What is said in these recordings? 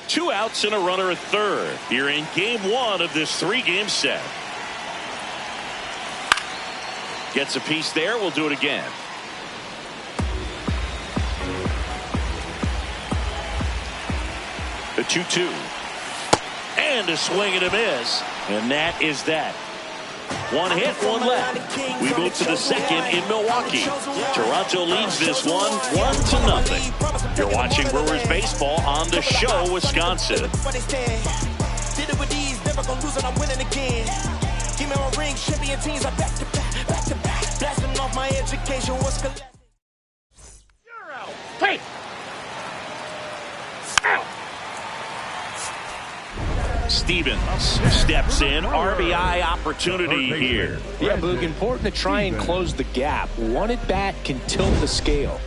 2 outs and a runner at third here in game 1 of this 3-game set. Gets a piece there. We'll do it again. The 2-2. And a swing and a miss. And that is that. 1 hit, 1 left. We move to the second in Milwaukee. Toronto leads this one 1-0. You're watching Brewers baseball on the show, Wisconsin. Did it with these, never gonna lose and I'm winning again. Give me my ring, champion teams are back to back, back to back. Blasting off my education, what's collapsing? You're out. Hey. Stevens steps in. RBI opportunity here. Yeah, Boog, important to try and close the gap. One at bat can tilt the scale.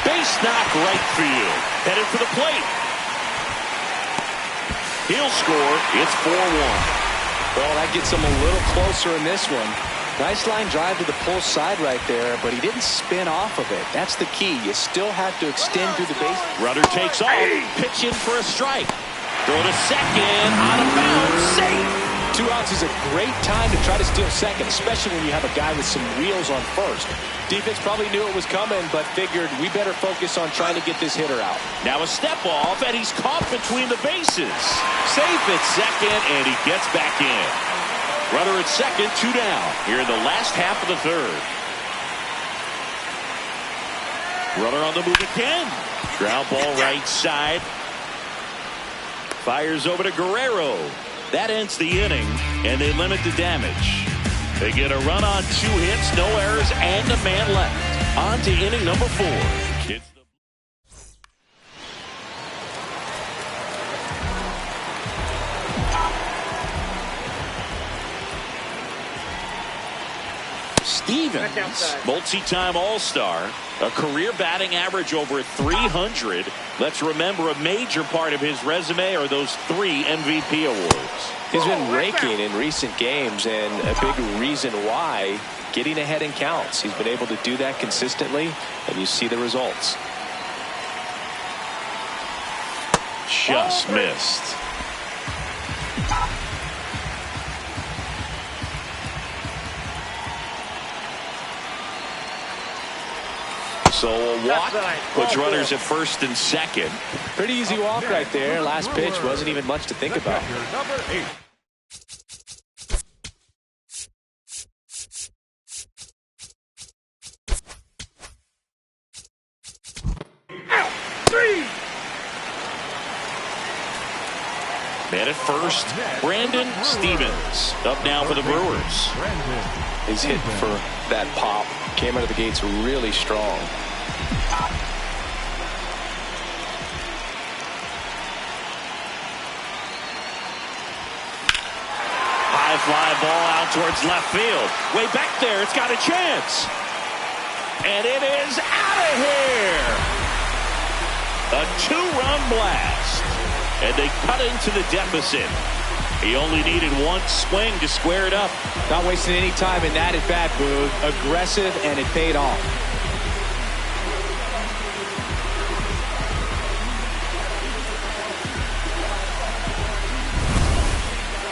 Base knock right field. Headed for the plate. He'll score. It's 4-1. Well, that gets him a little closer in this one. Nice line drive to the pull side right there, but he didn't spin off of it. That's the key. You still have to extend through the base. Runner takes off. Pitch in for a strike. Throw to second. Out of bounds. Safe. 2 outs is a great time to try to steal second, especially when you have a guy with some wheels on first. Defense probably knew it was coming, but figured we better focus on trying to get this hitter out. Now a step off, and he's caught between the bases. Safe at second, and he gets back in. Runner at second, 2 down here in the last half of the third. Runner on the move again. Ground ball right side. Fires over to Guerrero. That ends the inning, and they limit the damage. They get a run on 2 hits, no errors, and a man left. On to inning number 4. Stevens, multi-time All-Star, a career batting average over 300. Let's remember a major part of his resume are those 3 MVP awards. He's been raking in recent games, and a big reason why, getting ahead in counts. He's been able to do that consistently, and you see the results. Just missed. So a walk puts runners at first and second. Pretty easy walk right there. Last pitch wasn't even much to think about. Number 8. Out. 3. Man at first, Brandon Stevens. Up now for the Brewers. He's hitting for that pop. Came out of the gates really strong. High fly ball out towards left field. Way back there, it's got a chance. And it is out of here. A 2-run blast. And they cut into the deficit. He only needed 1 swing to square it up. Not wasting any time in that at bat, Boog. Aggressive, and it paid off.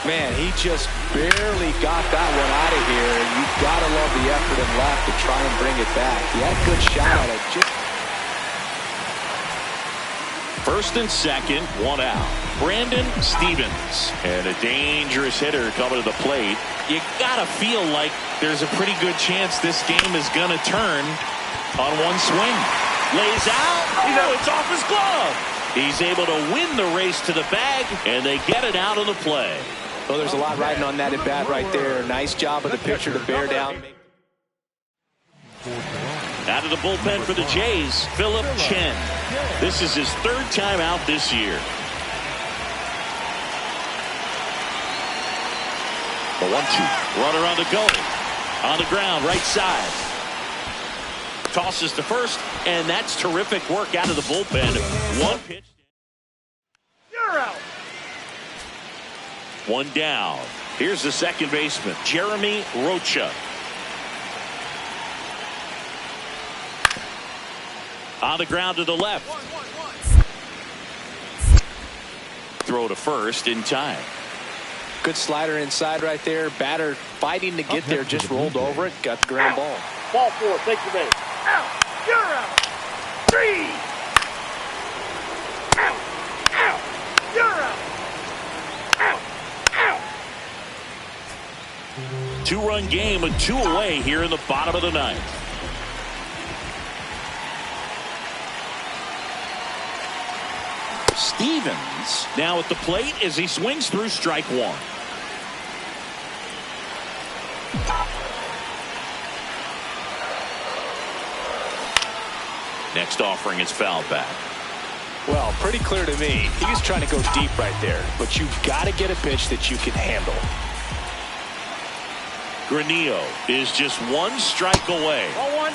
Man, he just barely got that one out of here. You've got to love the effort and left to try and bring it back. He had a good shot at it. First and second, 1 out. Brandon Stevens. And a dangerous hitter coming to the plate. You gotta feel like there's a pretty good chance this game is gonna turn on 1 swing. Lays out. Oh, it's off his glove. He's able to win the race to the bag, and they get it out of the play. Well, there's a lot riding on that at bat right there. Nice job of the pitcher to bear down. Out of the bullpen for the Jays, Phillip Chen. This is his 3rd time out this year. The 1-2. Runner on the go. On the ground, right side. tosses to first, and that's terrific work out of the bullpen. One pitch. You're out. One down. Here's the second baseman, Jeremy Rocha. On the ground to the left. Throw to first in time. Good slider inside right there. Batter fighting to get there, just rolled over it, got the ground ball. Ball four, take the base. Out. You're out. 3. Out. Out. You're out. Out. Out. 2-run game with 2 away here in the bottom of the ninth. Stevens now at the plate as he swings through strike one. Next offering is fouled back. Well, pretty clear to me. He's trying to go deep right there, but you've got to get a pitch that you can handle. Granillo is just 1 strike away. Ball 1.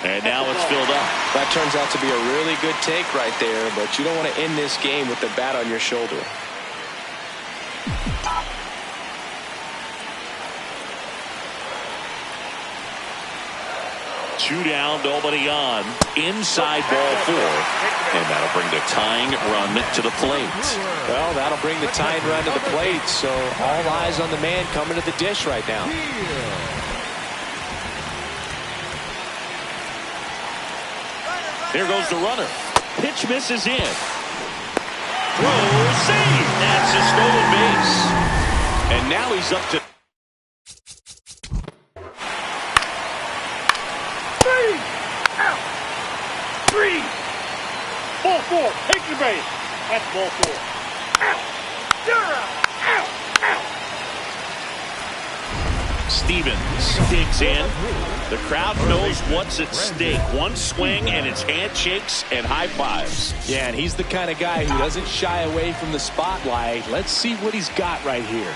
And now it's filled up. That turns out to be a really good take right there, but you don't want to end this game with the bat on your shoulder. 2 down, nobody on. Inside ball 4. And that'll bring the tying run to the plate. Well, that'll bring the tying run to the plate, so all eyes on the man coming to the dish right now. Here goes the runner. Pitch misses in. Throw, save. That's a stolen base. And now he's up to 3. Out. 3. Ball 4, take the base. That's ball 4. Out. You're out. Out. Out. Stevens digs in. The crowd knows what's at stake. 1 swing and it's handshakes and high fives. Yeah, and he's the kind of guy who doesn't shy away from the spotlight. Let's see what he's got right here.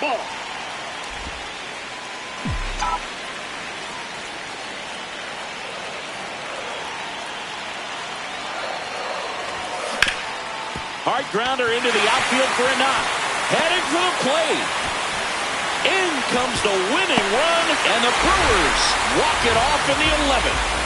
Ball. Hard grounder into the outfield for a knock. Headed for the plate. In comes the winning run, and the Brewers walk it off in the 11th.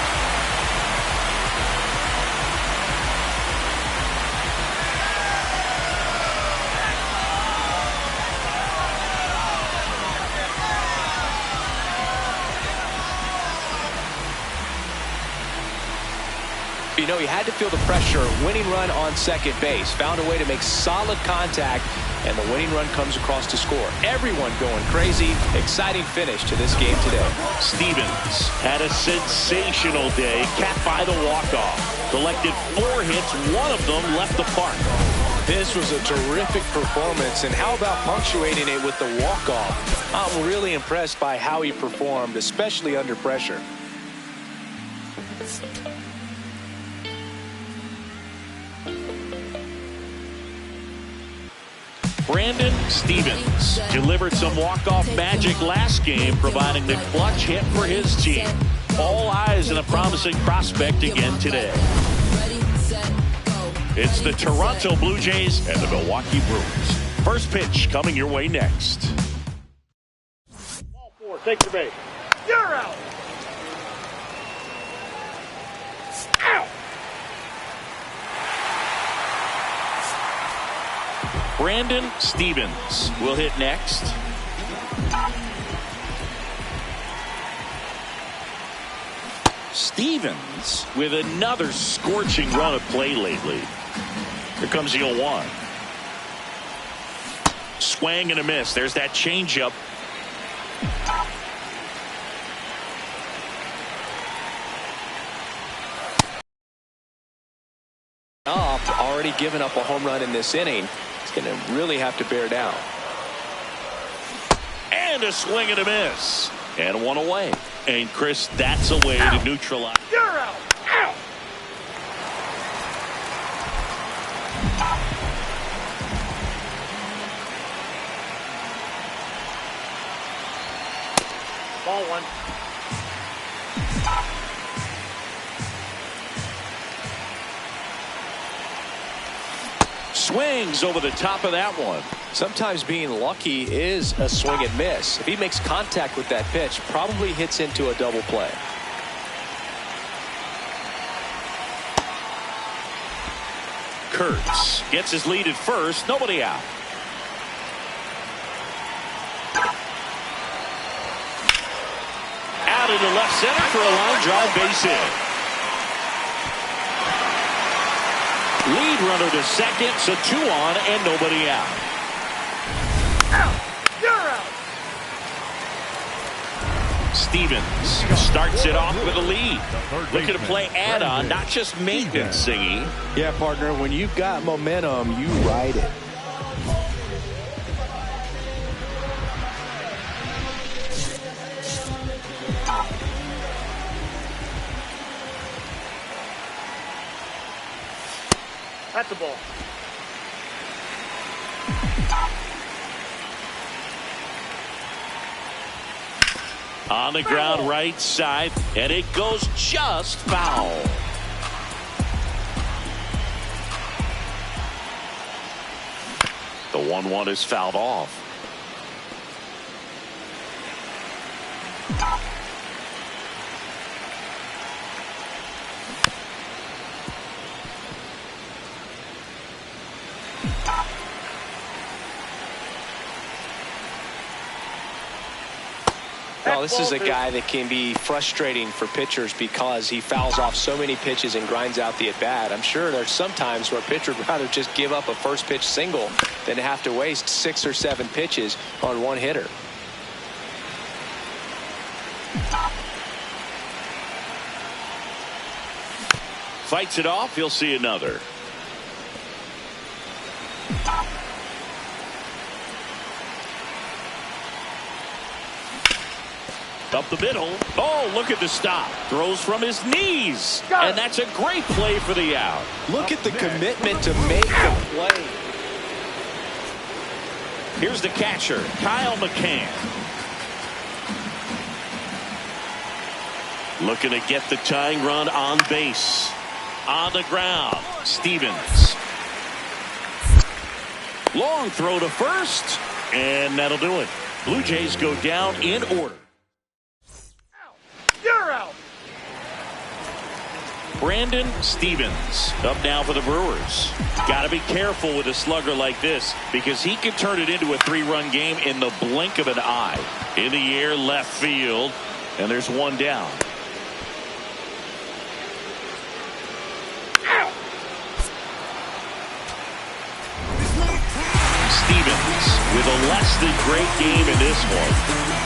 You know, he had to feel the pressure. Winning run on second base. Found a way to make solid contact, and the winning run comes across to score. Everyone going crazy. Exciting finish to this game today. Stevens had a sensational day, capped by the walk-off. Collected 4 hits, 1 of them left the park. This was a terrific performance, and how about punctuating it with the walk-off? I'm really impressed by how he performed, especially under pressure. Brandon Stevens delivered some walk-off magic last game, providing the clutch hit for his team. All eyes on a promising prospect again today. It's the Toronto Blue Jays and the Milwaukee Brewers. First pitch coming your way next. Ball 4, take the base. You're out. Out. Brandon Stevens will hit next. Stevens with another scorching run of play lately. Here comes the 0-1. Swing and a miss. There's that changeup. Already given up a home run in this inning. He's going to really have to bear down. And a swing and a miss. And one away. And Chris, that's a way to neutralize. You're out. Out. Ball one. Swings over the top of that one. Sometimes being lucky is a swing and miss. If he makes contact with that pitch, probably hits into a double play. Kurtz gets his lead at first. Nobody out. Out into left center for a line drive base hit. Lead runner to second, so 2 on and nobody out. Out. You're out. Stevens starts it off with a lead. Looking to play add-on, not just maintenance, Singy. Yeah, partner, when you've got momentum, you ride it. That's the ball. On the ground right side, and it goes just foul. The 1-1 is fouled off. Well, this is a guy that can be frustrating for pitchers because he fouls off so many pitches and grinds out the at-bat. I'm sure there's some times where a pitcher would rather just give up a first pitch single than to have to waste 6 or 7 pitches on one hitter. Fights it off, he'll see another. Up the middle. Oh, look at the stop. Throws from his knees. And that's a great play for the out. Look at the commitment to make the play. Here's the catcher, Kyle McCann. Looking to get the tying run on base. On the ground, Stevens. Long throw to first, and that'll do it. Blue Jays go down in order. You're out. Brandon Stevens up now for the Brewers. Got to be careful with a slugger like this because he can turn it into a 3-run game in the blink of an eye. In the air, left field, and there's one down. Stevens with a less than great game in this one.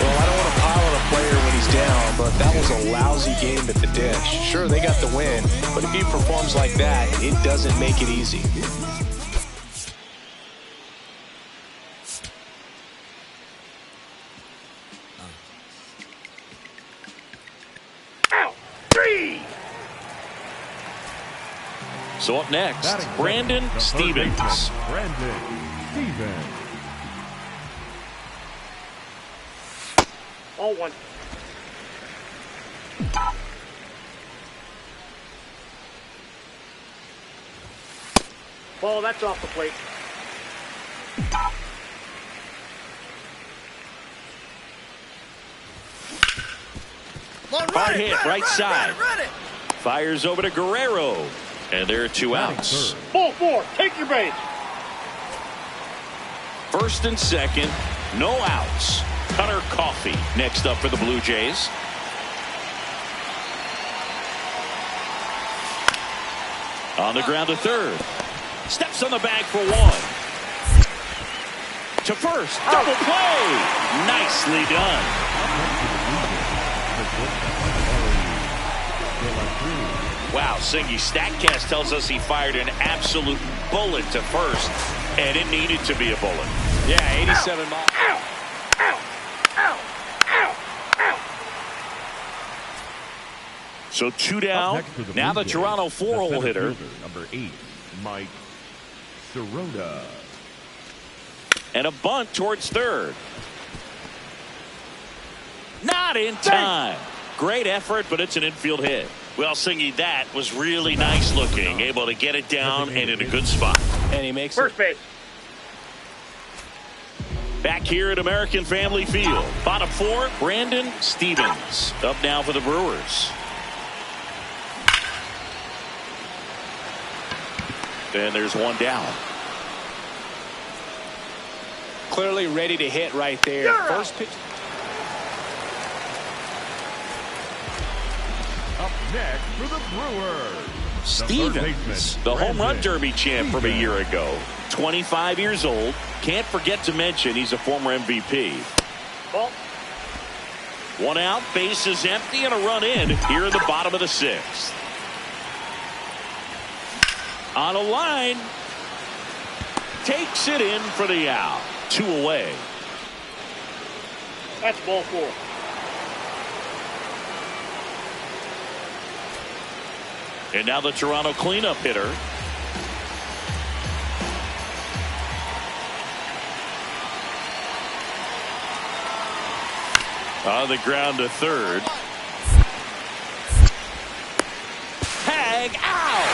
Well, I don't want to pile on a player when he's down, but that was a lousy game at the dish. Sure, they got the win, but if he performs like that, it doesn't make it easy. Out. 3. So up next, Brandon Stevens. Brandon Stevens. All 1. Ball, that's off the plate. Hard hit, right side. Fires over to Guerrero. And there are 2 outs. Ball 4. Take your base. First and second, no outs. Cutter Coffee next up for the Blue Jays. On the ground to third. Steps on the bag for 1. To first. Double play. Nicely done. Wow, Singy, StatCast tells us he fired an absolute bullet to first. And it needed to be a bullet. Yeah, 87 miles. Ow! Ow! Ow! Ow! Ow! So 2 down. Now the Toronto 4-hole hitter. Number 8, Mike Sirota. And a bunt towards third. Not in time. Great effort, but it's an infield hit. Well, Singy, that was really nice looking. Able to get it down and in a good spot. And he makes First base. Back here at American Family Field. Bottom 4, Brandon Stevens. Up now for the Brewers. And there's one down. clearly ready to hit right there. First pitch. Up next for the Brewers, Stevens, the home run derby champ from a year ago. 25 years old. Can't forget to mention he's a former MVP. Ball. One out, base is empty, and a run in here in the bottom of the sixth. On a line. Takes it in for the out. 2 away. That's ball 4. And now the Toronto cleanup hitter. On the ground to third. Tag out.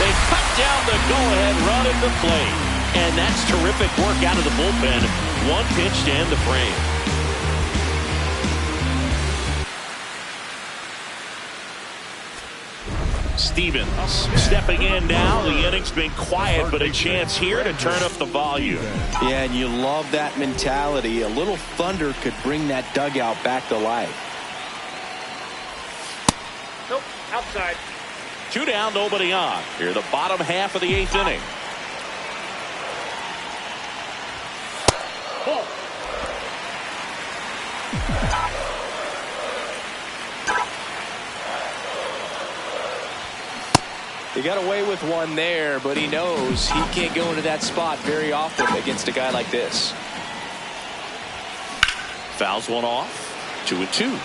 They cut down the go-ahead run at the plate. And that's terrific work out of the bullpen. One pitch to end the frame. Stevens stepping in now. The inning's been quiet, but a chance here to turn up the volume. Yeah, and you love that mentality. A little thunder could bring that dugout back to life. Nope, outside. 2 down, nobody on. Here the bottom half of the 8th inning. Ball. He got away with one there, but he knows he can't go into that spot very often against a guy like this. Fouls one off. 2-2.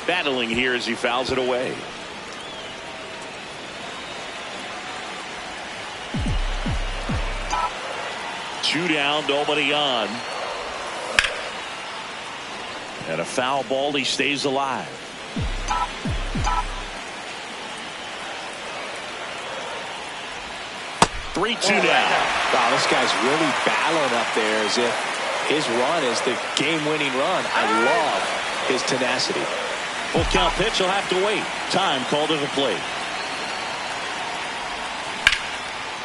Battling here as he fouls it away. Two down, nobody on. And a foul ball, he stays alive. Three, 2 down. Wow, this guy's really battling up there as if his run is the game-winning run. I love his tenacity. Full count pitch, he'll have to wait. Time called at the plate.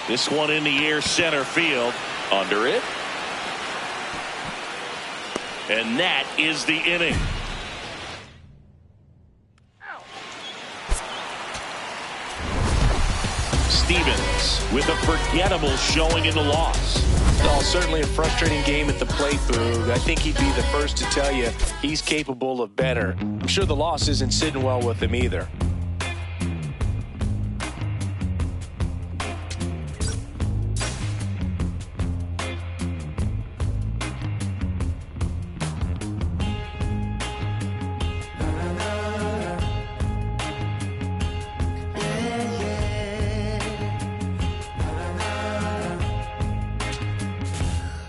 This one in the air, center field. Under it. And that is the inning. Stevens with a forgettable showing in the loss. Well, certainly a frustrating game at the plate, Boog. I think he'd be the first to tell you he's capable of better. I'm sure the loss isn't sitting well with him either.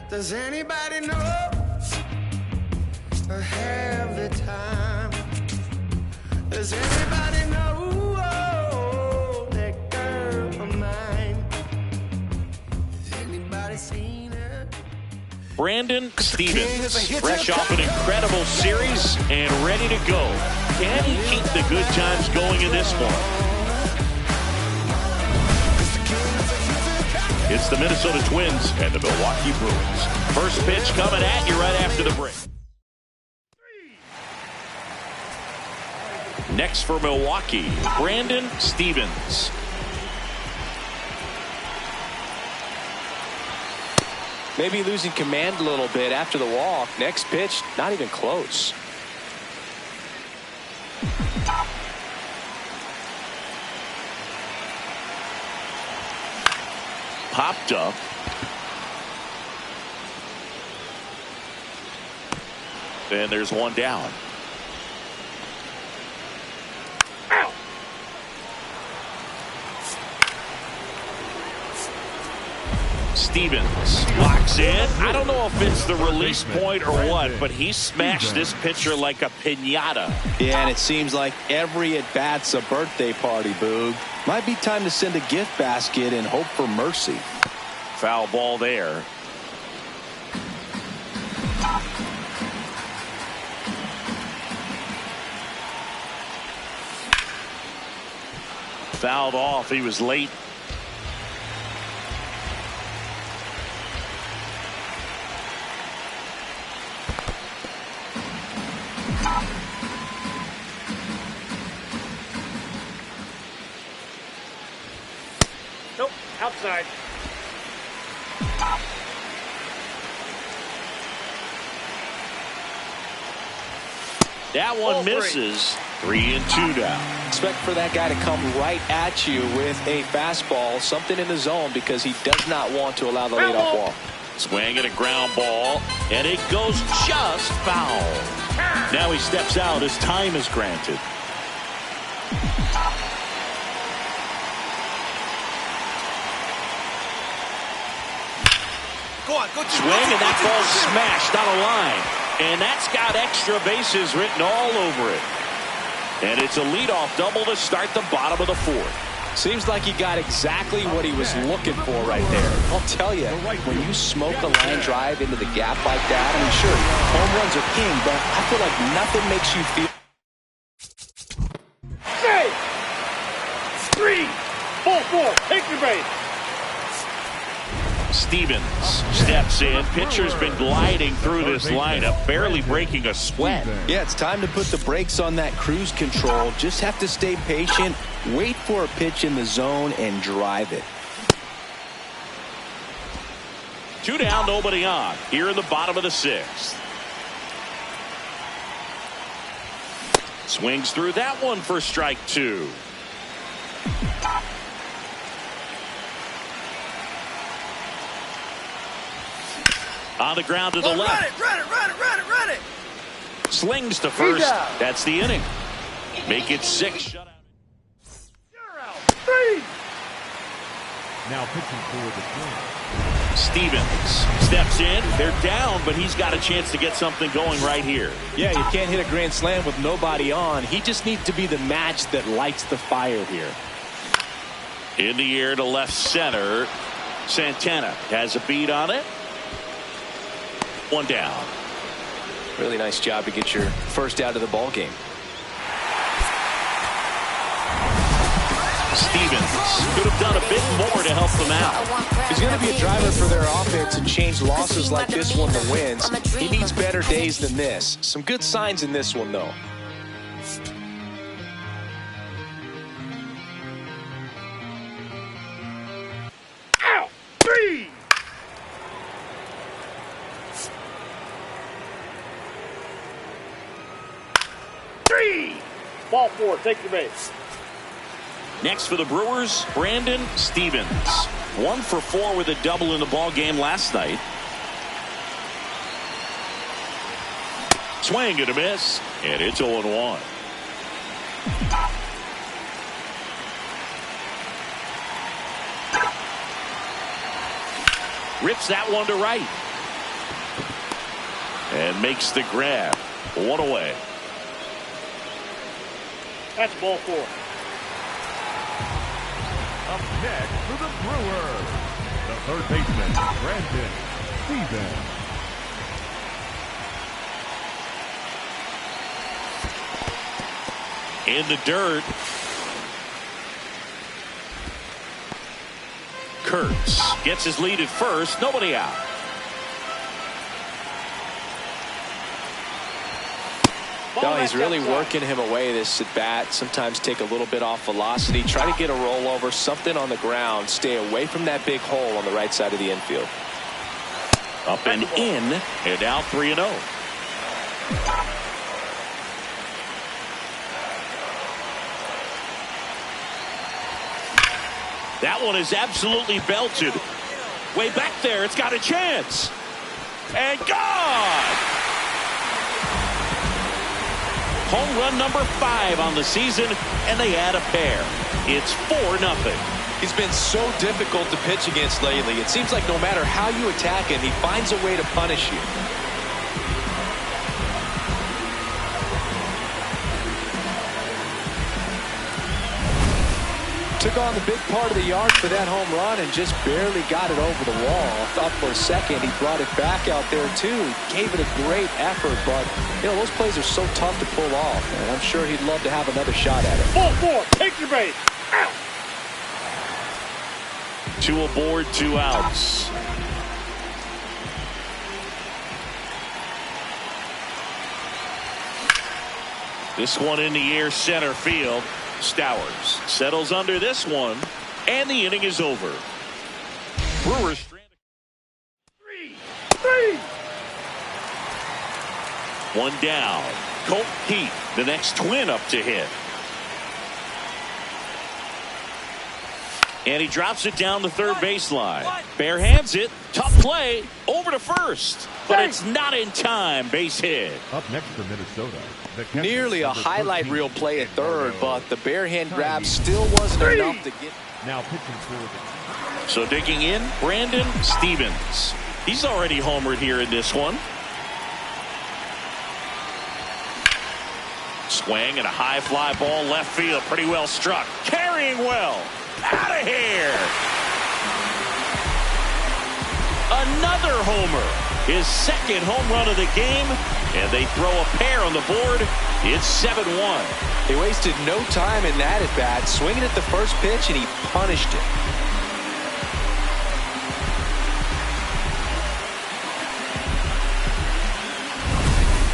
Does anybody know or have the time? Does anybody know that girl of mine? Has anybody seen her? Brandon Stevens, fresh off an incredible series and ready to go. Can he keep the good times going in this one? It's the Minnesota Twins and the Milwaukee Brewers. First pitch coming at you right after the break. Next for Milwaukee, Brandon Stevens. Maybe losing command a little bit after the walk. Next pitch, not even close. popped up. And there's one down. Out. Stevens locks in. I don't know if it's the release point or what, but he smashed this pitcher like a piñata. Yeah, and it seems like every at-bat's a birthday party, Boog. Might be time to send a gift basket and hope for mercy. Foul ball there. Fouled off. He was late. Nope. Outside. That one misses. 3-2 now. Expect for that guy to come right at you with a fastball, something in the zone, because he does not want to allow the leadoff walk. Swing and a ground ball, and it goes just foul. Now he steps out as time is granted. Swing, and that ball's smashed on a line. And that's got extra bases written all over it. And it's a leadoff double to start the bottom of the fourth. Seems like he got exactly what he was looking for right there. I'll tell you, when you smoke a line drive into the gap like that, I mean, sure, home runs are king, but I feel like nothing makes you feel... Say! 3, 4, take your base. Stevens steps in. Pitcher's been gliding through this lineup, barely breaking a sweat. Yeah, it's time to put the brakes on that cruise control. Just have to stay patient, wait for a pitch in the zone, and drive it. 2 down, nobody on. Here in the bottom of the 6th. Swings through that one for strike 2. On the ground to the left. Run it. Slings to first. That's the inning. Make it 6. Shutout. You're out. 3. Now pitching for the Twins. Stevens steps in. They're down, but he's got a chance to get something going right here. Yeah, you can't hit a grand slam with nobody on. He just needs to be the match that lights the fire here. In the air to left center. Santana has a beat on it. 1 down. Really nice job to get your first out of the ball game. Stevens could have done a bit more to help them out. He's going to be a driver for their offense and change losses like this one to wins. He needs better days than this. Some good signs in this one, though. Out. 3. Ball 4, take your base. Next for the Brewers, Brandon Stevens. 1 for 4 with a double in the ball game last night. Swing and a miss, and it's 0-1. Rips that one to right. And makes the grab. 1 away. That's ball 4. Up next for the Brewers, the third baseman, Brandon Stevens. In the dirt. Kurtz gets his lead at first. Nobody out. No, he's really working him away this at bat. Sometimes take a little bit off velocity. Try to get a rollover, something on the ground. Stay away from that big hole on the right side of the infield. Up and in, and now 3-0. That one is absolutely belted. Way back there. It's got a chance. And gone. Home run number 5 on the season, and they add a pair. It's 4-0. He's been so difficult to pitch against lately. It seems like no matter how you attack him, he finds a way to punish you. Took on the big part of the yard for that home run and just barely got it over the wall. I thought for a second he brought it back out there too. He gave it a great effort, but you know those plays are so tough to pull off, and I'm sure he'd love to have another shot at it. Ball 4, take your base. Out. 2 aboard, 2 outs. This one in the air, center field. Stowers settles under this one, and the inning is over. Brewers. 3. 1 down. Colt Heath, the next twin up to hit. And he drops it down the third baseline. Bare hands it. Tough play. Over to first. But it's not in time. Base hit. Up next for Minnesota. Nearly a highlight reel play at third, but the bare hand grab still wasn't enough to get. Now pitching for the. So digging in, Brandon Stevens. He's already homered here in this one. Swing and a high fly ball left field. Pretty well struck. Carrying well. Out of here. Another homer. His second home run of the game. And they throw a pair on the board. It's 7-1. He wasted no time in that at bat, swinging at the first pitch, and he punished it.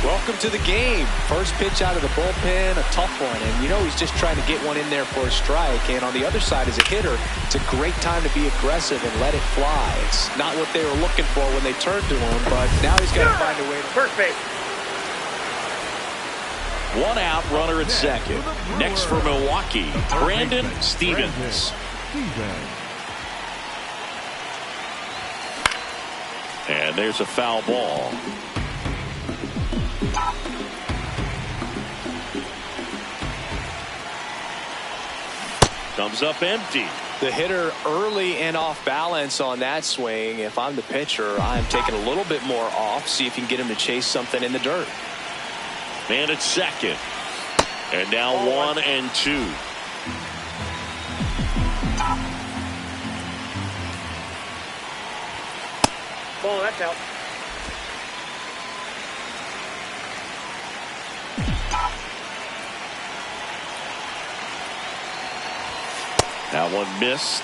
Welcome to the game. First pitch out of the bullpen, a tough one. And you know he's just trying to get one in there for a strike. And on the other side, as a hitter, it's a great time to be aggressive and let it fly. It's not what they were looking for when they turned to him, but now he's got to find a way to. First base. 1 out, runner at second. Next for Milwaukee, Brandon Stevens. And there's a foul ball. Comes up empty. The hitter early and off balance on that swing. If I'm the pitcher, I'm taking a little bit more off, see if you can get him to chase something in the dirt. Man at second. And now 1 and 2. Ball, that's out. That one missed.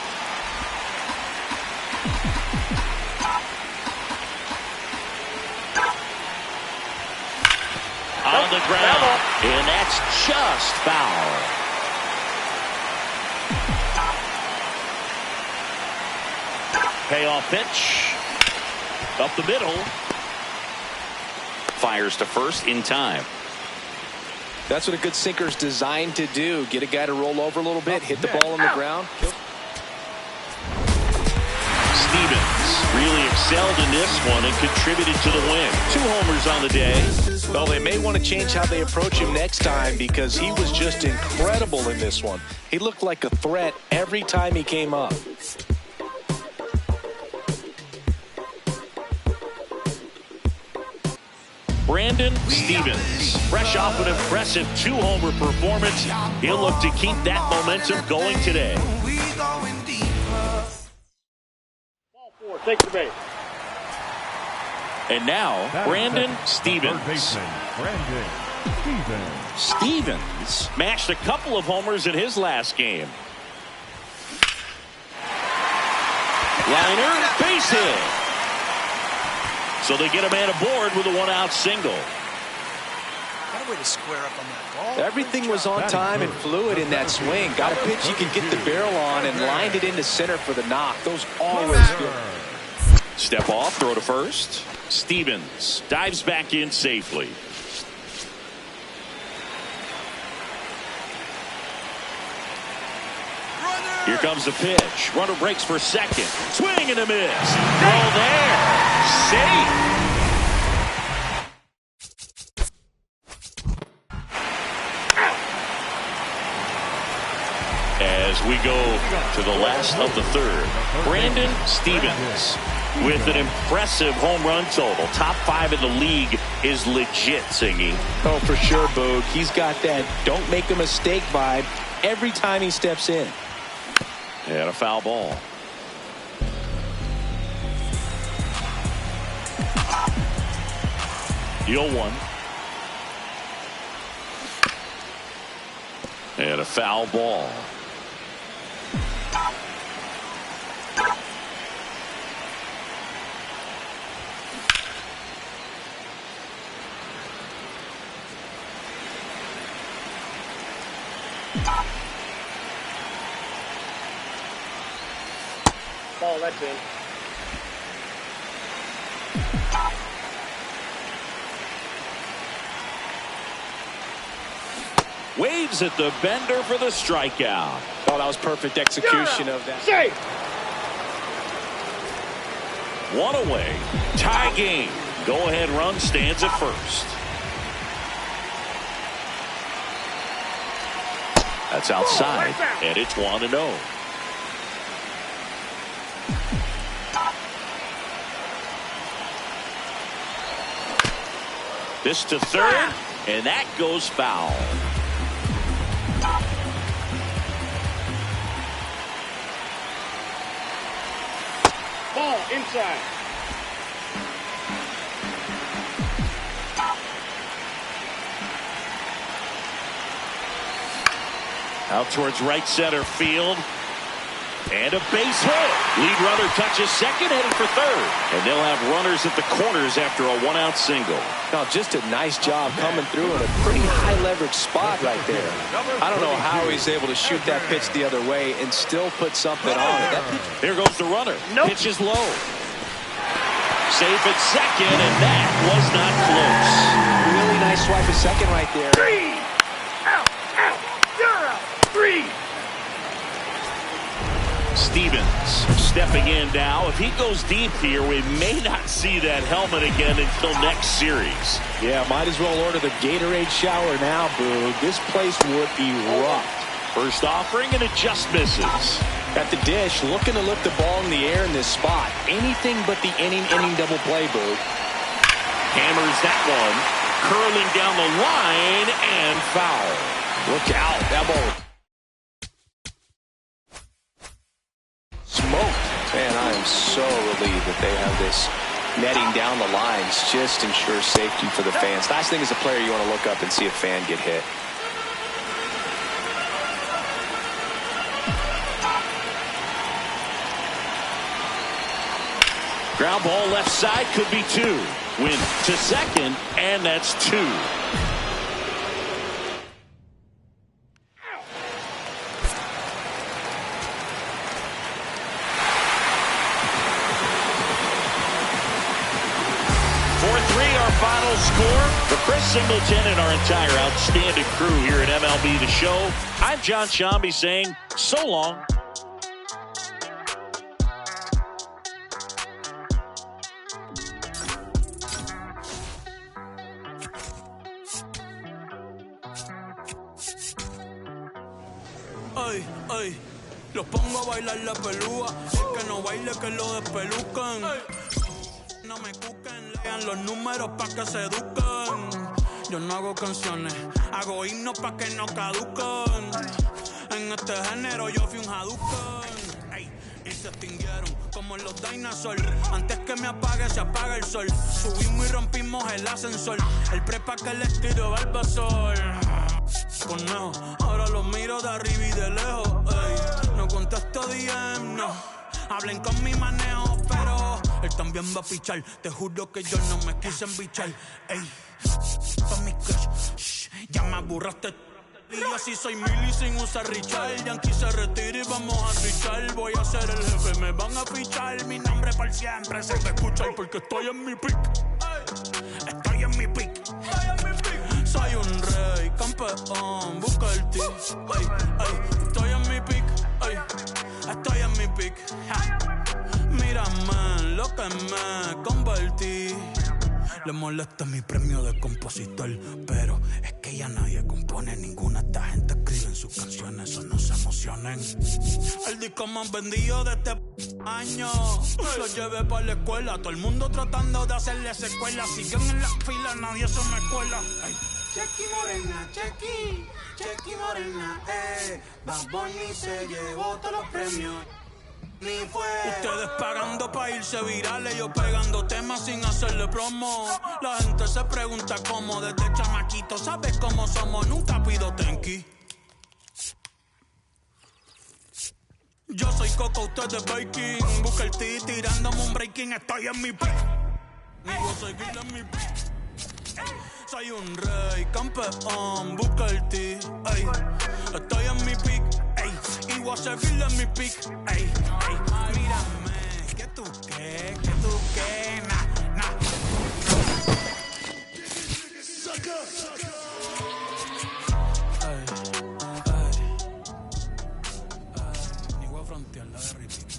On the ground, and that's just foul. Payoff pitch. Up the middle. Fires to first in time. That's what a good sinker's designed to do. Get a guy to roll over a little bit, hit the ball on the ground. Stevens really excelled in this one and contributed to the win. 2 homers on the day. Well, they may want to change how they approach him next time because he was just incredible in this one. He looked like a threat every time he came up. Brandon Stevens, fresh off an impressive 2-homer performance. He'll look to keep that momentum going today. Ball 4, take the base. And now, Brandon Stevens. Stevens mashed a couple of homers in his last game. Liner, base hit. So they get a man aboard with a 1-out single. Got a way to square up on that ball. Everything was on time and fluid in that swing. Got a pitch you can get the barrel on and lined it into center for the knock. Those always good. Step off, throw to first. Stevens dives back in safely. Runner Here comes the pitch. Runner breaks for second. Swing and a miss. Throw there. Safe. As we go to the last of the third, Brandon Stevens with an impressive home run total. Top 5 in the league is legit, Singy. Oh, for sure, Boog. He's got that don't make a mistake vibe every time he steps in. And a foul ball. The 0-1. And a foul ball. Ball, that's in. Waves at the bender for the strikeout. Oh, that was perfect execution of that. Safe. One away. Tie game. Go-ahead run stands at first. That's outside, and it's 1-0. This to third, and that goes foul. Ball inside. Out towards right center field. And a base hit. Lead runner touches second, heading for third. And they'll have runners at the corners after a one-out single. No, just a nice job coming through in a pretty high-leverage spot right there. I don't know how he's able to shoot that pitch the other way and still put something on it. Here goes the runner. Nope. Pitch is low. Safe at second, and that was not close. Really nice swipe at second right there. 3. Out. You're out. 3. Stevens stepping in now. If he goes deep here, we may not see that helmet again until next series. Yeah, might as well order the Gatorade shower now, Boo. This place would erupt. First offering, and it just misses. At the dish, looking to lift the ball in the air in this spot. Anything but the inning double play, Boo. Hammers that one. Curling down the line, and foul. Look out. That ball smoked. Man, I am so relieved that they have this netting down the lines. Just ensures safety for the fans. Last thing as a player, you want to look up and see a fan get hit. Ground ball left side, could be 2. Win to second, and that's 2. Final score for Chris Singleton and our entire outstanding crew here at MLB The Show. I'm John Shambi saying so long. Ay, ay, los pongo a bailar la pelúa. El que no baile que lo despelucan. No me cuquen, lean los números pa' que se eduquen. Yo no hago canciones, hago himnos pa' que no caduquen. En este género yo fui un Hadouken. Ey, y se extinguieron como los dinosaurs. Antes que me apague, se apaga el sol. Subimos y rompimos el ascensor. El prepa que les tiro Barbasol. Conejo, ahora los miro de arriba y de lejos. Ey, no contesto DM, no. Hablen con mi manejo, pero él también va a pichar. Te juro que yo no me quise embichar. Ey, pa' mi crush, shh, ya me aburraste. Y yo sí soy Milly sin usar Richard. Yankee se retira y vamos a richar. Voy a ser el jefe, me van a fichar. Mi nombre por siempre se va a escuchar porque estoy en mi pick. Estoy en mi pick. Soy un rey, campeón, busca el tee. Estoy en mi pick. me convertí. Le molesta mi premio de compositor, pero es que ya nadie compone ninguna. Esta gente escribe en sus canciones, eso no se emocionen. El disco más vendido de este año lo llevé para la escuela. Todo el mundo tratando de hacerle secuela. Siguen en la fila, nadie se me cuela. Chequi morena, chequi morena, Bad Bunny se llevó todos los premios. Ustedes pagando pa' irse virales, yo pegando temas sin hacerle promo. La gente se pregunta cómo, desde chamaquito, ¿sabes cómo somos? Nunca pido tenki. Yo soy Coco, ustedes baking. Busca el T tirándome un breaking, estoy en mi peak. Y voy a seguir en mi peak. Soy un rey, campeón, busca el T, ey. Estoy en mi peak, ey. Y voy a seguir en mi peak, ey, ey. Mírame, que tú qué, nah. Ni voy a frontear la de repeat.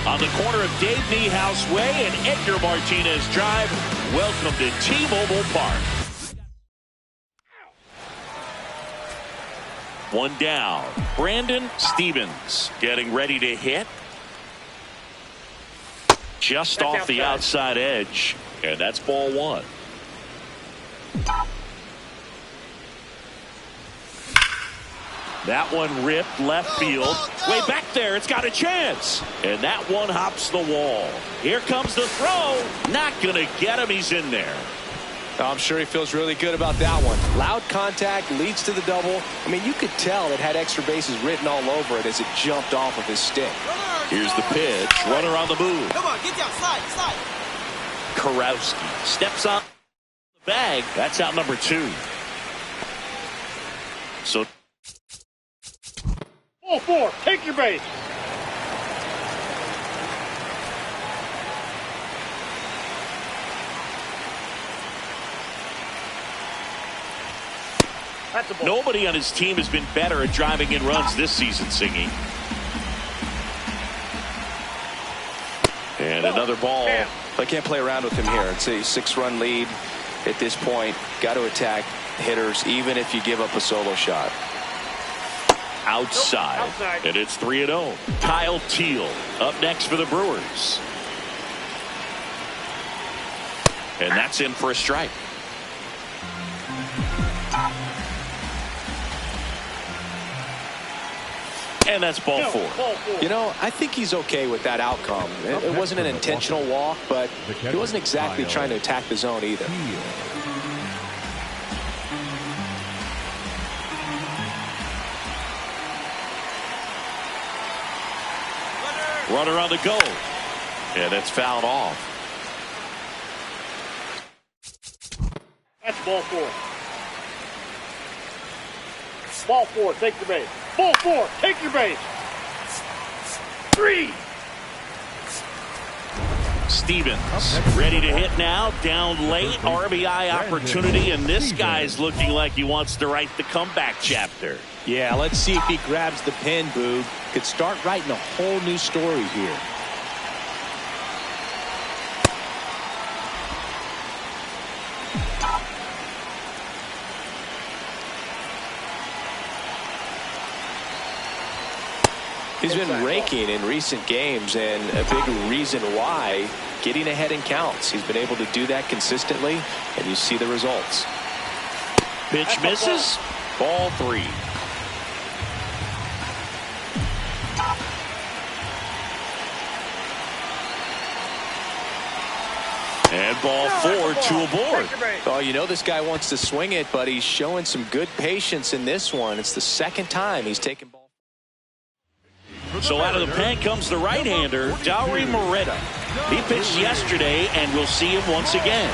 On the corner of Dave Niehaus Way and Edgar Martinez Drive, welcome to T-Mobile Park. One down. Brandon Stevens getting ready to hit. Just off the outside edge, and that's ball one. That one ripped left field. Way back there, it's got a chance. And that one hops the wall. Here comes the throw. Not going to get him. He's in there. I'm sure he feels really good about that one. Loud contact leads to the double. I mean, you could tell it had extra bases written all over it as it jumped off of his stick. Here's the pitch. Runner on the move. Come on, get down, slide. Karowski steps on the bag. That's out number 2. So Ball 4, take your base. That's a ball. nobody on his team has been better at driving in runs this season, Singy. And another ball. I can't play around with him here. It's a 6-run lead at this point. Got to attack hitters even if you give up a solo shot. Outside. And it's 3-0. Kyle Teal up next for the Brewers. And that's in for a strike. And that's ball 4. You know, I think he's okay with that outcome. It wasn't an intentional walk, but he wasn't exactly trying to attack the zone either. Runner on the go. And it's fouled off. That's ball 4. Ball 4, take your base. Ball 4, take your base. 3. Stevens ready to hit now. Down late. RBI opportunity. And this guy's looking like he wants to write the comeback chapter. Yeah, let's see if he grabs the pen, Boog. Could start writing a whole new story here. He's been raking in recent games, and a big reason why, getting ahead in counts. He's been able to do that consistently, and you see the results. Pitch misses. Ball 3. And ball 4, 2 aboard. Oh, you know this guy wants to swing it, but he's showing some good patience in this one. It's the second time he's taken ball. So out of the pen comes the right-hander, Dowry Moreta. He pitched yesterday, and we'll see him once again.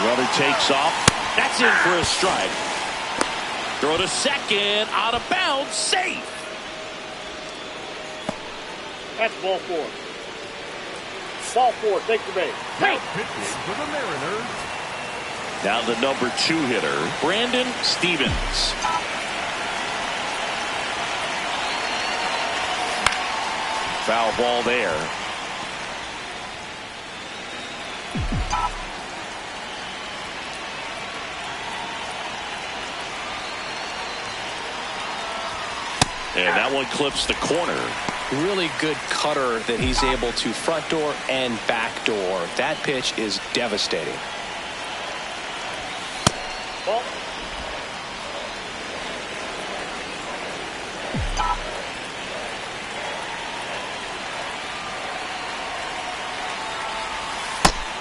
Runner takes off. That's in for a strike. Throw to second, out of bounds, safe. That's ball 4. Ball 4, take your base. Now pitching for the Mariners, Now the number 2 hitter, Brandon Stevens. Foul ball there. And that one clips the corner. Really good cutter that he's able to front door and back door. That pitch is devastating. Ball.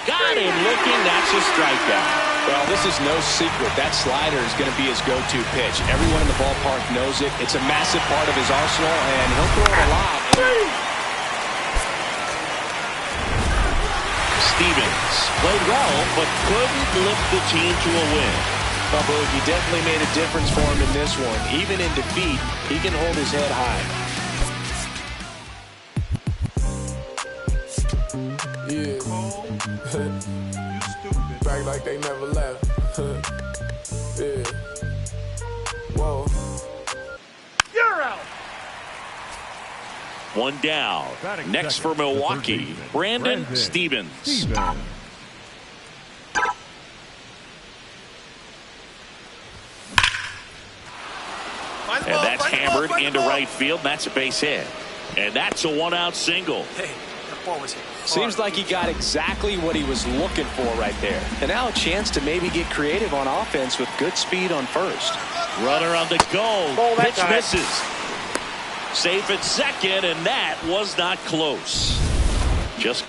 Got him looking. That's a strikeout. Well, this is no secret. That slider is going to be his go-to pitch. Everyone in the ballpark knows it. It's a massive part of his arsenal, and he'll throw it a lot. Stevens played well, but couldn't lift the team to a win. Bubba, he definitely made a difference for him in this one. Even in defeat, he can hold his head high. Back like they never left. Yeah. Whoa. You're out. One down. Next for Milwaukee, Brandon Stevens. And that's hammered into right field. That's a base hit. And that's a 1-out single. Hey, that ball was hit. Seems like he got exactly what he was looking for right there. And now a chance to maybe get creative on offense with good speed on first. Runner on the go. Ball that Pitch time. misses. Safe at second, and that was not close. Just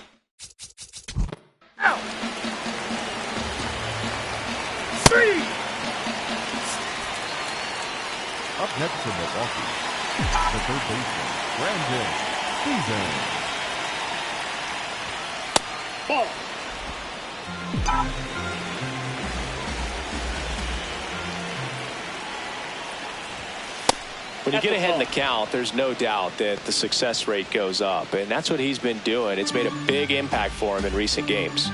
Up next for Milwaukee, the third baseman, Brandon Stevens. Ball. When you get ahead in the count, there's no doubt that the success rate goes up, and that's what he's been doing. It's made a big impact for him in recent games.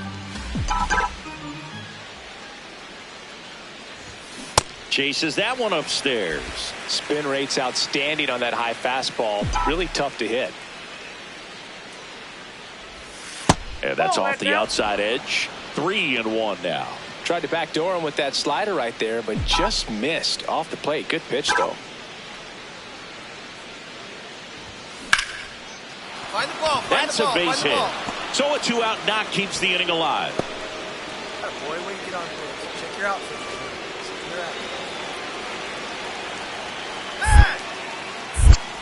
Chases that one upstairs. Spin rate's outstanding on that high fastball. Really tough to hit. And that's off the outside edge. 3-1 now. Tried to backdoor him with that slider right there, but just missed off the plate. Good pitch, though. Find the ball. That's a base hit. So a 2-out knock keeps the inning alive. Boy, when you get on base, check your outfit.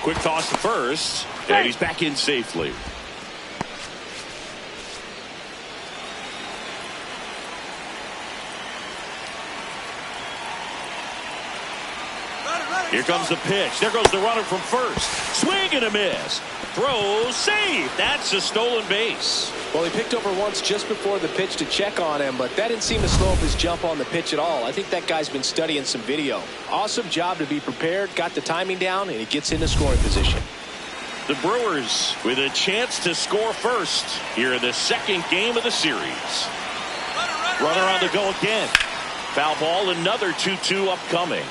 Quick toss to first, and he's back in safely. Here comes the pitch. There goes the runner from first. Swing and a miss. Throw, save. That's a stolen base. Well, he picked over once just before the pitch to check on him, but that didn't seem to slow up his jump on the pitch at all. I think that guy's been studying some video. Awesome job to be prepared, got the timing down, and he gets into scoring position. The Brewers with a chance to score first here in the second game of the series. Runner on the go again. Foul ball, another 2-2 upcoming.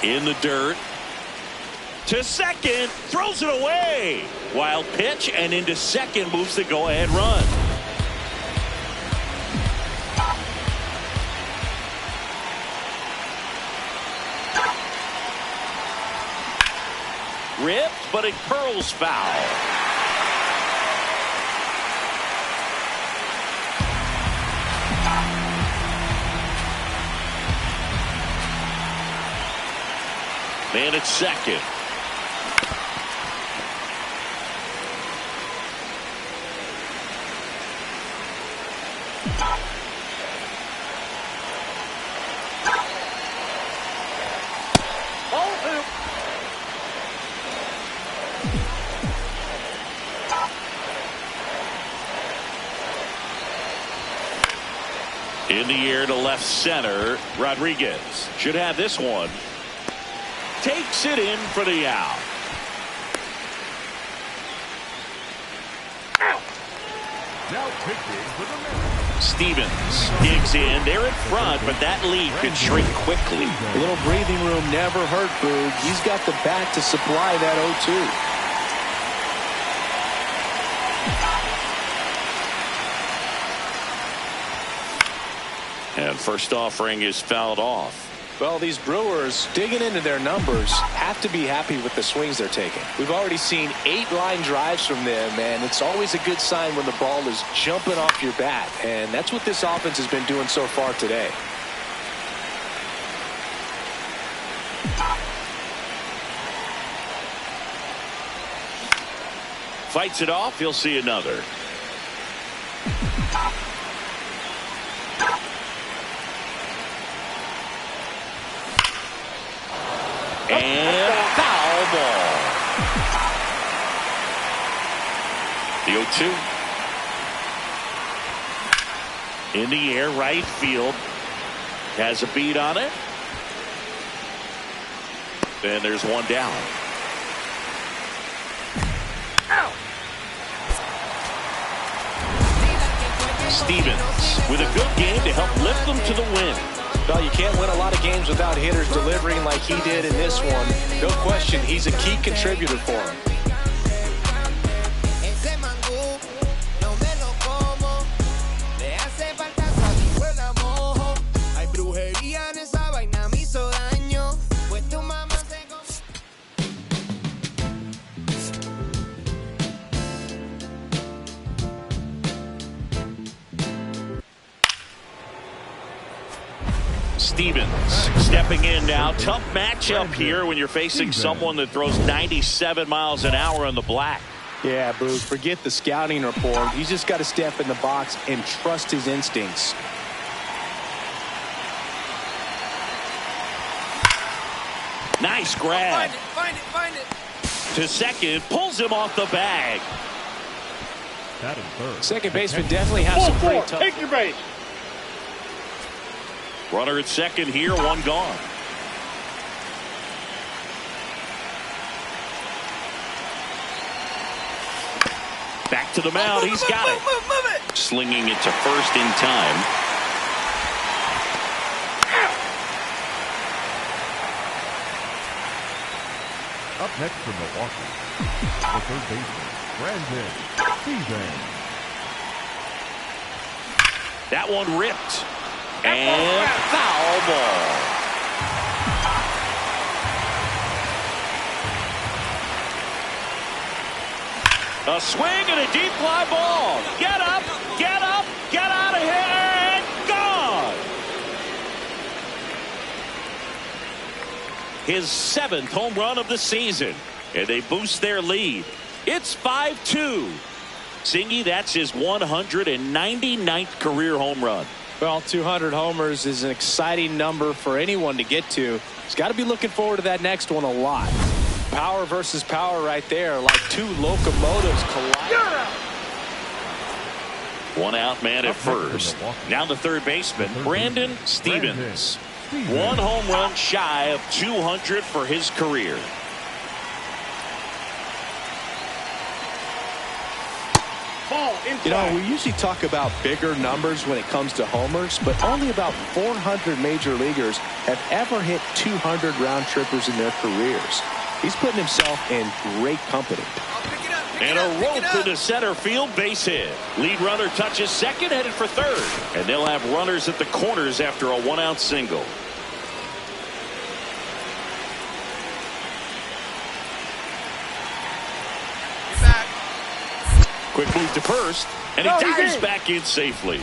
In the dirt. To second. Throws it away. Wild pitch, and into second moves the go-ahead run. Ripped, but it curls foul. Man at second. In the air to left center. Rodriguez should have this one. Takes it in for the out. Now pitching for the man. Stevens digs in. They're in front, but that lead could shrink quickly. A little breathing room never hurt Boog. He's got the bat to supply that 0-2. And first offering is fouled off. Well, these Brewers, digging into their numbers, have to be happy with the swings they're taking. We've already seen 8 line drives from them, and it's always a good sign when the ball is jumping off your bat. And that's what this offense has been doing so far today. Fights it off. He'll see another. And foul ball. The 0-2. In the air, right field. Has a beat on it. And there's one down. Stevens with a good game to help lift them to the win. Well, you can't win a lot of games without hitters delivering like he did in this one. No question, he's a key contributor for him. Stevens stepping in now. Tough matchup here when you're facing someone that throws 97 miles an hour on the black. Yeah, Boo, forget the scouting report. He's just got to step in the box and trust his instincts. Nice grab. Find it. To second, pulls him off the bag. That is third. Second baseman definitely has some pretty tough. Take your base. Runner at second here, one gone. Back to the mound, he's got it. Move it. Slinging it to first in time. Up next from Milwaukee, the third baseman, Brandon Stevens. That one ripped. And foul ball. A swing and a deep fly ball. Get up, get out of here, and gone. His 7th home run of the season, and they boost their lead. It's 5-2. Singy, that's his 199th career home run. Well, 200 homers is an exciting number for anyone to get to. He's got to be looking forward to that next one a lot. Power versus power right there, like two locomotives collide. One out man at first. Now the third baseman, Brandon Stevens. One home run shy of 200 for his career. You know, we usually talk about bigger numbers when it comes to homers, but only about 400 major leaguers have ever hit 200 round trippers in their careers. He's putting himself in great company. And a rope into center field, base hit. Lead runner touches second, headed for third. And they'll have runners at the corners after a one-out single. Quick move to first, and he dives back in safely.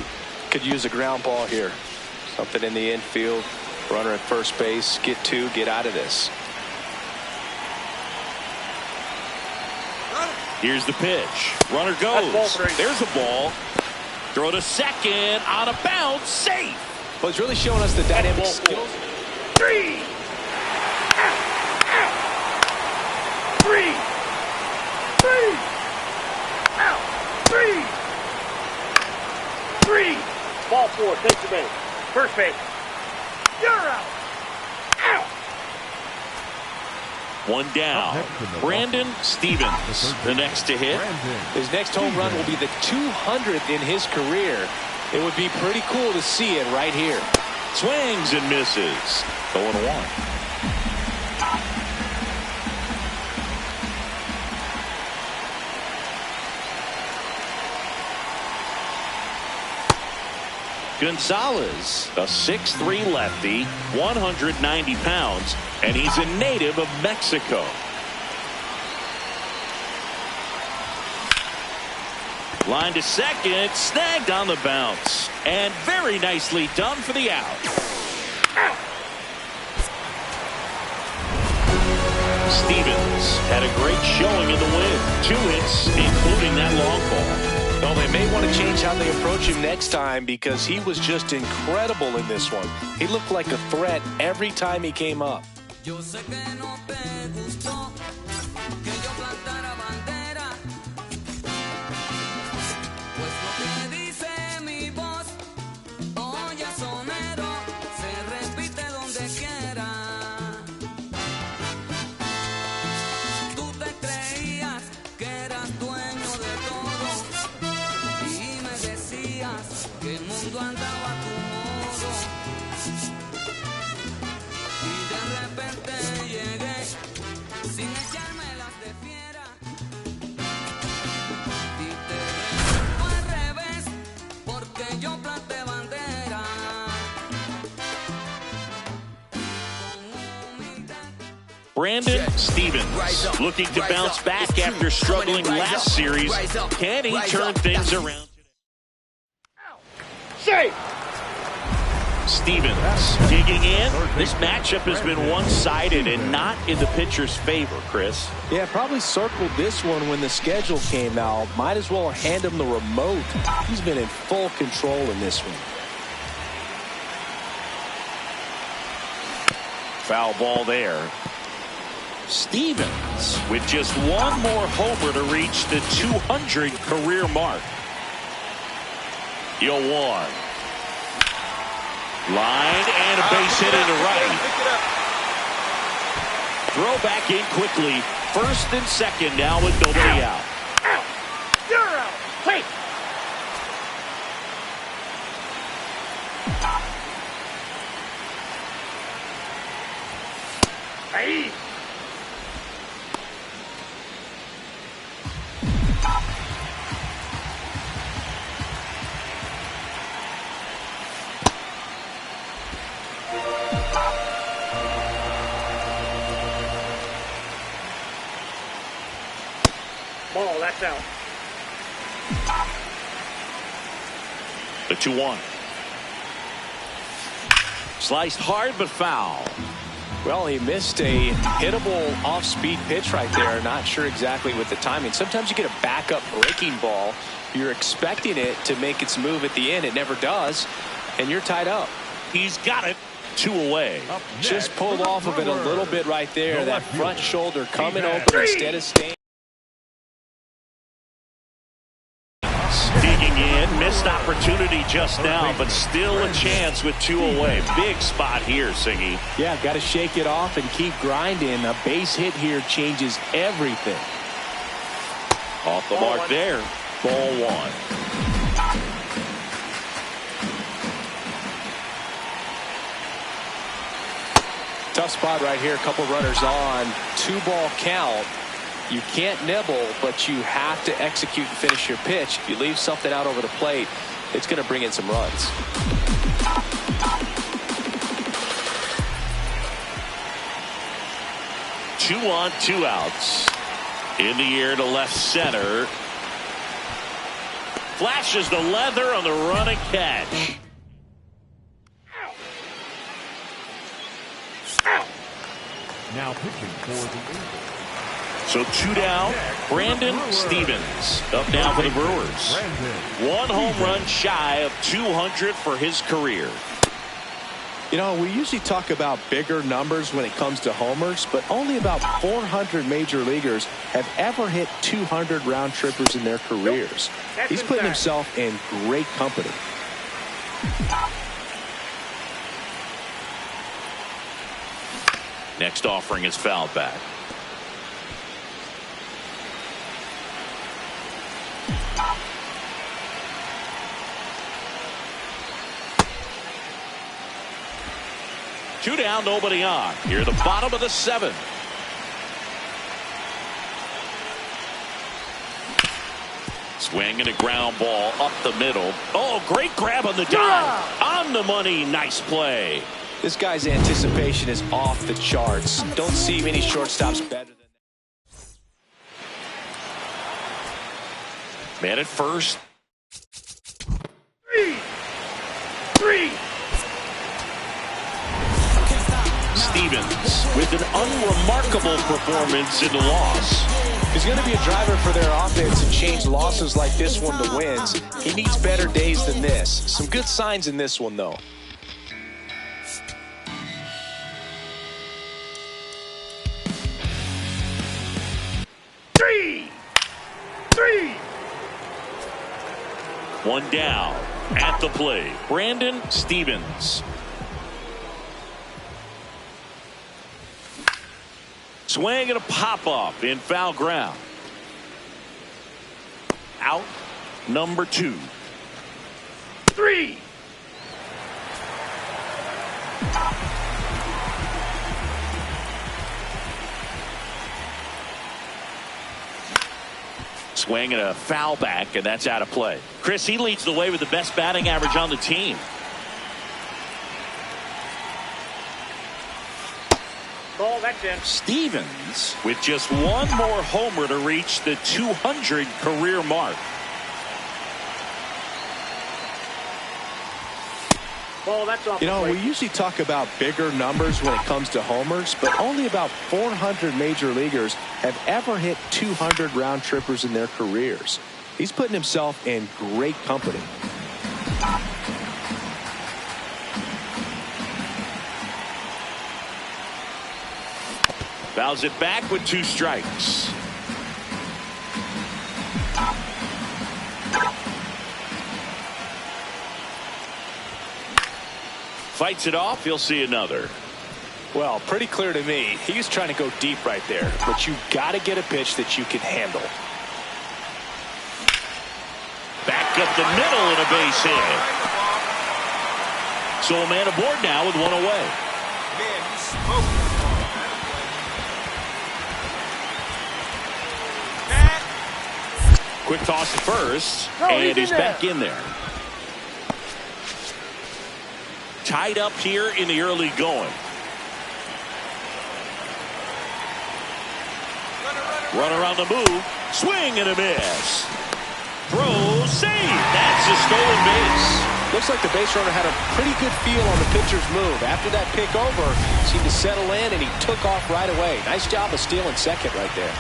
Could use a ground ball here. Something in the infield. Runner at first base. Get out of this. Here's the pitch. Runner goes. There's a ball. Throw to second. Out of bounds. Safe. Well, he's really showing us the dynamic skills. 3. 3. 3. Ball 4. Take the base. First base. You're out. Out. One down. Brandon Stevens, the next to hit. His next home run will be the 200th in his career. It would be pretty cool to see it right here. Swings and misses. 0-1. Gonzalez, a 6'3" lefty, 190 pounds, and he's a native of Mexico. Line to second, snagged on the bounce, and very nicely done for the out. Stevens had a great showing in the win. 2 hits, including that long ball. Well, they may want to change how they approach him next time because he was just incredible in this one. He looked like a threat every time he came up. Brandon Stevens looking to bounce back after struggling last series. Can he turn things around? Safe. Stevens digging in. This matchup has been one-sided and not in the pitcher's favor, Chris. Yeah, probably circled this one when the schedule came out. Might as well hand him the remote. He's been in full control in this one. Foul ball there. Stevens with just one more homer to reach the 200 career mark. 0-1. Line and a base hit into right. Throw back in quickly. First and second now with nobody out. Out. You're out. Hey. Hey. Ball, that's out. The 2-1. Sliced hard but foul. Well, he missed a hittable off-speed pitch right there. Not sure exactly with the timing. Sometimes you get a backup breaking ball. You're expecting it to make its move at the end. It never does, and you're tied up. He's got it. 2 away. Just pulled off of it a little bit right there. That front shoulder coming open instead of staying. Digging in, missed opportunity just now, but still a chance with 2 away. Big spot here, Singy. Yeah, got to shake it off and keep grinding. A base hit here changes everything. Off the mark there. Ball 1. Tough spot right here. A couple runners on. 2-ball count. You can't nibble, but you have to execute and finish your pitch. If you leave something out over the plate, it's going to bring in some runs. Two on, 2 outs. In the air to left center. Flashes the leather on the run and catch. Now pitching for the Eagles. So 2 down. Brandon Stevens up now for the Brewers. 1 home run shy of 200 for his career. You know, we usually talk about bigger numbers when it comes to homers, but only about 400 major leaguers have ever hit 200 round trippers in their careers. He's putting himself in great company. Next offering is fouled back. Two down, nobody on. Here, the bottom of the 7th. Swing and a ground ball up the middle. Oh, great grab on the dive. On the money, nice play. This guy's anticipation is off the charts. Don't see many shortstops better than that. Man at first. 3. Stevens with an unremarkable performance in the loss. He's going to be a driver for their offense and change losses like this one to wins. He needs better days than this. Some good signs in this one, though. Three. 1 down at the plate. Brandon Stevens. Swing and a pop-up in foul ground. Out number 2. 3. Swing and a foul back, and that's out of play. Chris, he leads the way with the best batting average on the team. Ball, that's in. Stevens with just 1 more homer to reach the 200 career mark. Ball, that's off. You know, we usually talk about bigger numbers when it comes to homers, but only about 400 major leaguers have ever hit 200 round trippers in their careers. He's putting himself in great company. Fouls it back with 2 strikes. Fights it off. He'll see another. Well, pretty clear to me. He was trying to go deep right there, but you got to get a pitch that you can handle. Back up the middle and a base hit. So a man aboard now with 1 away. Man, you smoked. Quick toss to first, and he's back in there. Tied up here in the early going. Run around the move, swing and a miss. Throw, save. That's a stolen base. Looks like the base runner had a pretty good feel on the pitcher's move. After that pick over, seemed to settle in, and he took off right away. Nice job of stealing second right there.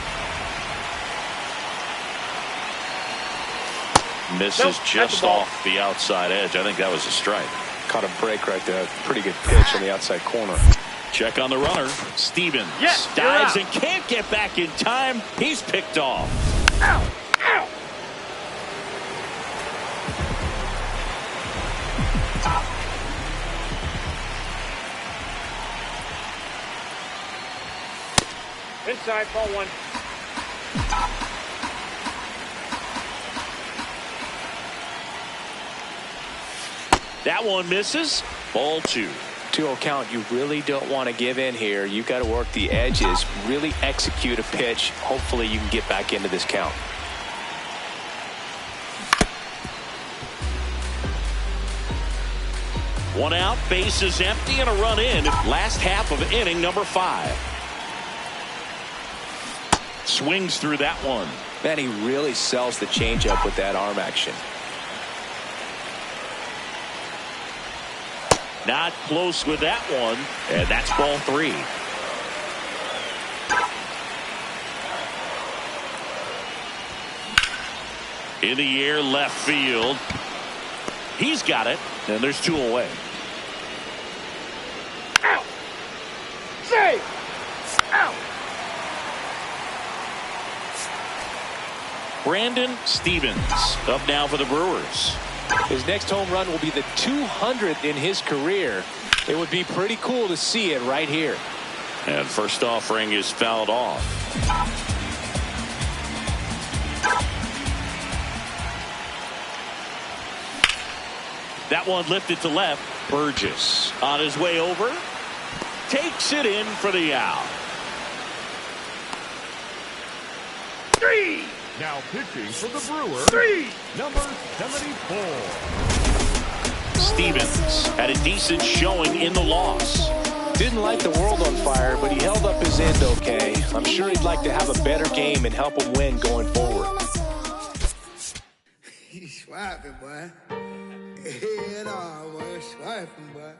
Misses just off the outside edge. I think that was a strike. Caught a break right there. Pretty good pitch on the outside corner. Check on the runner. Stevens dives and can't get back in time. He's picked off. Ow! Ow! Inside, ball 1. That one misses. Ball 2. 2-0 count. You really don't want to give in here. You got to work the edges, really execute a pitch. Hopefully you can get back into this count. One out, base is empty, and a run in. Last half of inning number 5. Swings through that one. Man, he really sells the changeup with that arm action. Not close with that one, and that's ball 3. In the air, left field. He's got it, and there's 2 away. Out! Save! Out! Brandon Stevens up now for the Brewers. His next home run will be the 200th in his career. It would be pretty cool to see it right here. And first offering is fouled off. That one lifted to left. Burgess on his way over. Takes it in for the out. 3! Now pitching for the Brewers, number 74. Stevens had a decent showing in the loss. Didn't light the world on fire, but he held up his end okay. I'm sure he'd like to have a better game and help him win going forward. He's swiping, boy. Head on, boy. Swiping, boy.